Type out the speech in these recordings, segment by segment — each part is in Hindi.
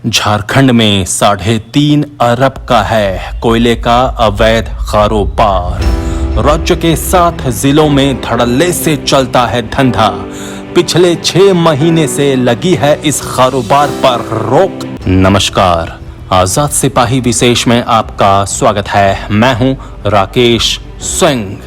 झारखंड में 3.5 अरब का है कोयले का अवैध कारोबार। राज्य के 7 जिलों में धड़ल्ले से चलता है धंधा। पिछले 6 महीने से लगी है इस कारोबार पर रोक। नमस्कार, आजाद सिपाही विशेष में आपका स्वागत है। मैं हूं राकेश सिंह।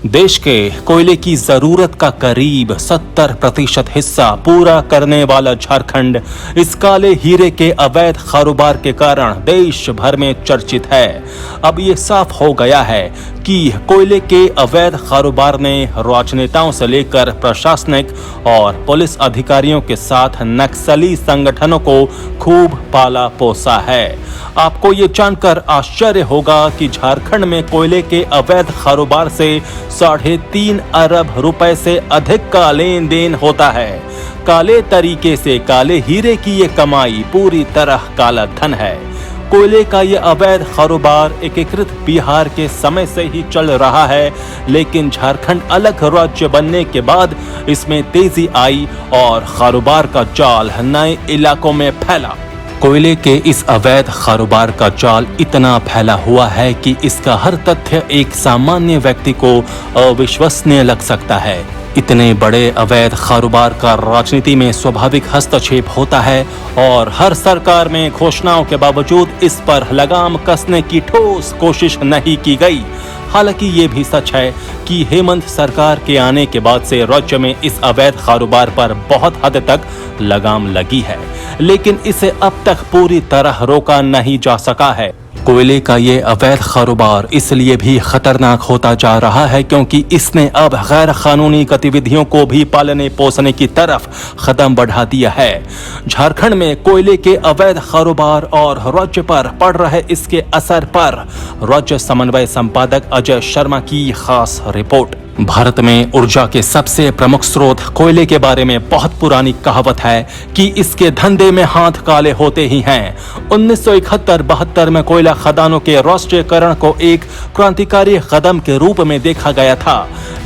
देश के कोयले की जरूरत का करीब 70% हिस्सा पूरा करने वाला झारखंड इस काले हीरे के अवैध कारोबार के कारण देश भर में चर्चित है। अब ये साफ हो गया है कि कोयले के अवैध कारोबार ने राजनेताओं से लेकर प्रशासनिक और पुलिस अधिकारियों के साथ नक्सली संगठनों को खूब पाला पोसा है। आपको ये जानकर आश्चर्य होगा कि झारखंड में कोयले के अवैध कारोबार से 3.5 अरब रुपए से अधिक का लेन देन होता है। काले तरीके से काले हीरे की ये कमाई पूरी तरह काला धन है। कोयले का ये अवैध कारोबार एकीकृत बिहार के समय से ही चल रहा है, लेकिन झारखंड अलग राज्य बनने के बाद इसमें तेजी आई और कारोबार का जाल नए इलाकों में फैला। कोयले के इस अवैध कारोबार का जाल इतना फैला हुआ है कि इसका हर तथ्य एक सामान्य व्यक्ति को अविश्वसनीय लग सकता है। इतने बड़े अवैध कारोबार का राजनीति में स्वाभाविक हस्तक्षेप होता है और हर सरकार में घोषणाओं के बावजूद इस पर लगाम कसने की ठोस कोशिश नहीं की गई। हालांकि ये भी सच है कि हेमंत सरकार के आने के बाद से राज्य में इस अवैध कारोबार पर बहुत हद तक लगाम लगी है, लेकिन इसे अब तक पूरी तरह रोका नहीं जा सका है। कोयले का ये अवैध कारोबार इसलिए भी खतरनाक होता जा रहा है क्योंकि इसने अब गैर कानूनी गतिविधियों को भी पालने पोसने की तरफ कदम बढ़ा दिया है। झारखंड में कोयले के अवैध कारोबार और राज्य पर पड़ रहे इसके असर पर राज्य समन्वय संपादक अजय शर्मा की खास रिपोर्ट। भारत में ऊर्जा के सबसे प्रमुख स्रोत कोयले के बारे में बहुत पुरानी कहावत है कि इसके धंधे में हाथ काले होते ही हैं। 1971-72 में कोयला खदानों के राष्ट्रीयकरण को एक क्रांतिकारी कदम के रूप में देखा गया था,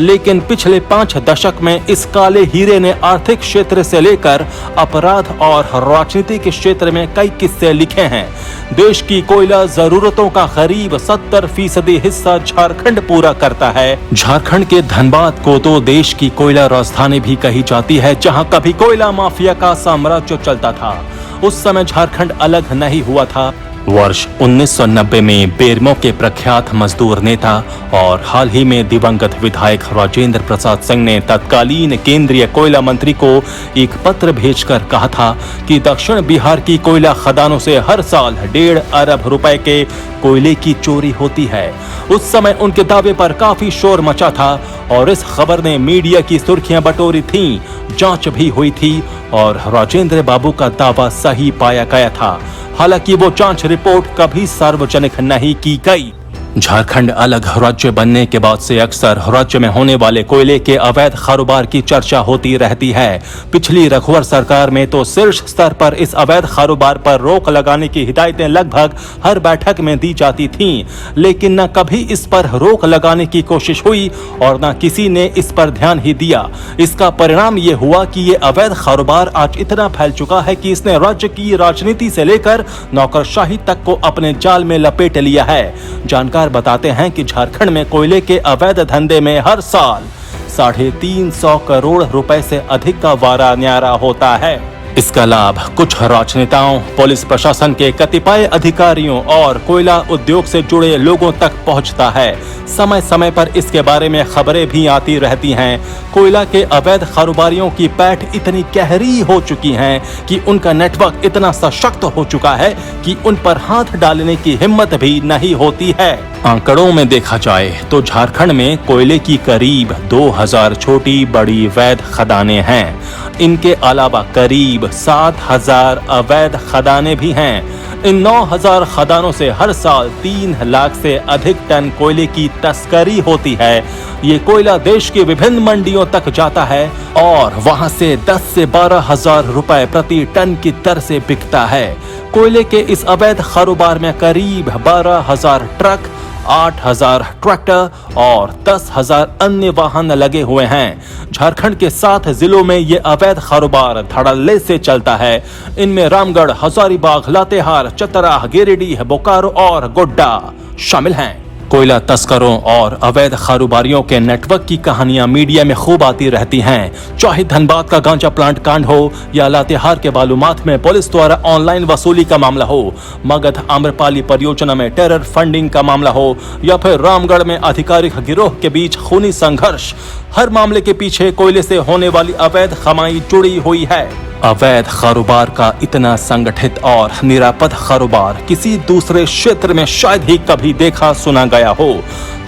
लेकिन पिछले 5 दशक में इस काले हीरे ने आर्थिक क्षेत्र से लेकर अपराध और राजनीति के क्षेत्र में कई किस्से लिखे हैं। देश की कोयला जरूरतों का करीब 70% हिस्सा झारखंड पूरा करता है। झारखंड के धनबाद को तो देश की कोयला राजधानी भी कही जाती है, जहां कभी कोयला माफिया का साम्राज्य चलता था। उस समय झारखंड अलग नहीं हुआ था। वर्ष 1990 में बेरमो के प्रख्यात मजदूर नेता और हाल ही में दिवंगत विधायक राजेंद्र प्रसाद सिंह ने तत्कालीन केंद्रीय कोयला मंत्री को एक पत्र भेजकर कहा था कि दक्षिण बिहार की कोयला खदानों से हर साल 1.5 अरब रुपए के कोयले की चोरी होती है। उस समय उनके दावे पर काफी शोर मचा था और इस खबर ने मीडिया की सुर्खियां बटोरी थीं। जांच भी हुई थी और राजेंद्र बाबू का दावा सही पाया गया था। हालांकि वो जांच रिपोर्ट कभी सार्वजनिक नहीं की गई। झारखंड अलग राज्य बनने के बाद से अक्सर राज्य में होने वाले कोयले के अवैध कारोबार की चर्चा होती रहती है। पिछली रघुवर सरकार में तो शीर्ष स्तर पर इस अवैध कारोबार पर रोक लगाने की हिदायतें लगभग हर बैठक में दी जाती थीं, लेकिन न कभी इस पर रोक लगाने की कोशिश हुई और न किसी ने इस पर ध्यान ही दिया। इसका परिणाम ये हुआ कि ये अवैध कारोबार आज इतना फैल चुका है कि इसने राज्य की राजनीति से लेकर नौकरशाही तक को अपने जाल में लपेट लिया है। जानकार बताते हैं कि झारखंड में कोयले के अवैध धंधे में हर साल 350 करोड़ रुपए से अधिक का वारा न्यारा होता है। इसका लाभ कुछ राजनेताओं, पुलिस प्रशासन के कतिपय अधिकारियों और कोयला उद्योग से जुड़े लोगों तक पहुंचता है। समय समय पर इसके बारे में खबरें भी आती रहती हैं। कोयला के अवैध कारोबारियों की पैठ इतनी गहरी हो चुकी है कि उनका नेटवर्क इतना सशक्त हो चुका है कि उन पर हाथ डालने की हिम्मत भी नहीं होती है। आंकड़ों में देखा जाए तो झारखंड में कोयले की करीब 2000 छोटी बड़ी वैध खदानें हैं। इनके अलावा करीब 7000 अवैध खदानें भी हैं। इन 9000 खदानों से हर साल 3 लाख से अधिक टन कोयले की तस्करी होती है। ये कोयला देश की विभिन्न मंडियों तक जाता है और वहां से 10 से 12 हजार रुपए प्रति टन की दर से बिकता है। कोयले के इस अवैध कारोबार में करीब 12,000 ट्रक 8,000 ट्रैक्टर और 10,000 अन्य वाहन लगे हुए हैं। झारखंड के 7 जिलों में ये अवैध कारोबार धड़ल्ले से चलता है। इनमें रामगढ़, हजारीबाग, लातेहार, चतरा, गिरिडीह, बोकारो और गोड्डा शामिल हैं। कोयला तस्करों और अवैध कारोबारियों के नेटवर्क की कहानियां मीडिया में खूब आती रहती हैं। चाहे धनबाद का गांजा प्लांट कांड हो या लातेहार के बालूमाथ में पुलिस द्वारा ऑनलाइन वसूली का मामला हो, मगध आम्रपाली परियोजना में टेरर फंडिंग का मामला हो या फिर रामगढ़ में आधिकारिक गिरोह के बीच खूनी संघर्ष, हर मामले के पीछे कोयले से होने वाली अवैध कमाई जुड़ी हुई है। अवैध कारोबार का इतना संगठित और निरापद कारोबार किसी दूसरे क्षेत्र में शायद ही कभी देखा सुना गया हो।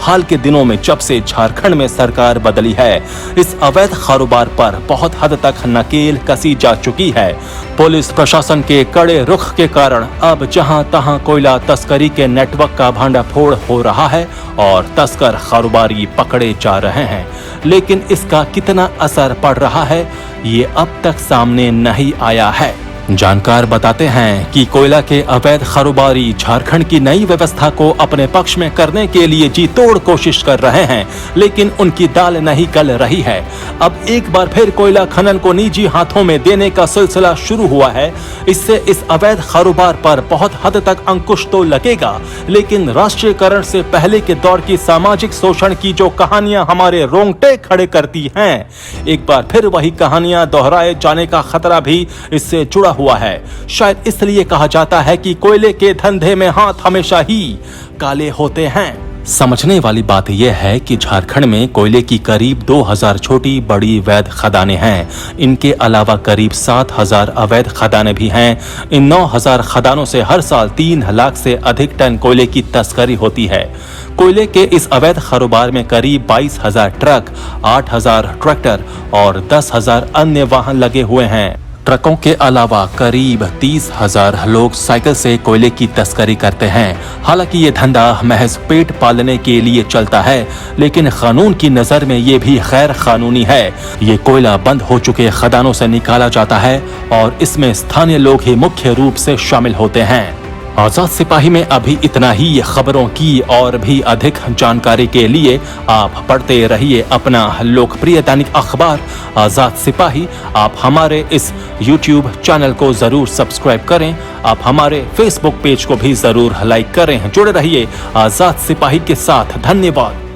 हाल के दिनों में जब से झारखंड में सरकार बदली है, इस अवैध कारोबार पर बहुत हद तक नकेल कसी जा चुकी है। पुलिस प्रशासन के कड़े रुख के कारण अब जहां तहां कोयला तस्करी के नेटवर्क का भांडाफोड़ हो रहा है और तस्कर कारोबारी पकड़े जा रहे हैं। लेकिन इसका कितना असर पड़ रहा है, ये अब तक सामने नहीं आया है। जानकार बताते हैं कि कोयला के अवैध कारोबारी झारखंड की नई व्यवस्था को अपने पक्ष में करने के लिए जी तोड़ कोशिश कर रहे हैं, लेकिन उनकी दाल नहीं गल रही है। अब एक बार फिर कोयला खनन को निजी हाथों में देने का सिलसिला शुरू हुआ है। इससे इस अवैध कारोबार पर बहुत हद तक अंकुश तो लगेगा, लेकिन राष्ट्रीयकरण से पहले के दौर की सामाजिक शोषण की जो कहानियां हमारे रोंगटे खड़े करती हैं, एक बार फिर वही कहानियां दोहराए जाने का खतरा भी इससे जुड़ा हुआ है। शायद इसलिए कहा जाता है कि कोयले के धंधे में हाथ हमेशा ही काले होते हैं। समझने वाली बात यह है कि झारखंड में कोयले की करीब 2000 छोटी बड़ी वैध खदानें हैं। इनके अलावा करीब 7000 अवैध खदानें भी हैं। इन 9000 खदानों से हर साल 3 लाख से अधिक टन कोयले की तस्करी होती है। कोयले के इस अवैध कारोबार में करीब 22,000 ट्रक, 8,000 ट्रैक्टर और 10,000 अन्य वाहन लगे हुए हैं। ट्रकों के अलावा करीब 30,000 लोग साइकिल से कोयले की तस्करी करते हैं। हालांकि ये धंधा महज पेट पालने के लिए चलता है, लेकिन कानून की नजर में ये भी गैर कानूनी है। ये कोयला बंद हो चुके खदानों से निकाला जाता है और इसमें स्थानीय लोग ही मुख्य रूप से शामिल होते हैं। आजाद सिपाही में अभी इतना ही। खबरों की और भी अधिक जानकारी के लिए आप पढ़ते रहिए अपना लोकप्रिय दैनिक अखबार आजाद सिपाही। आप हमारे इस YouTube चैनल को जरूर सब्सक्राइब करें। आप हमारे Facebook पेज को भी जरूर लाइक करें। जुड़े रहिए आजाद सिपाही के साथ। धन्यवाद।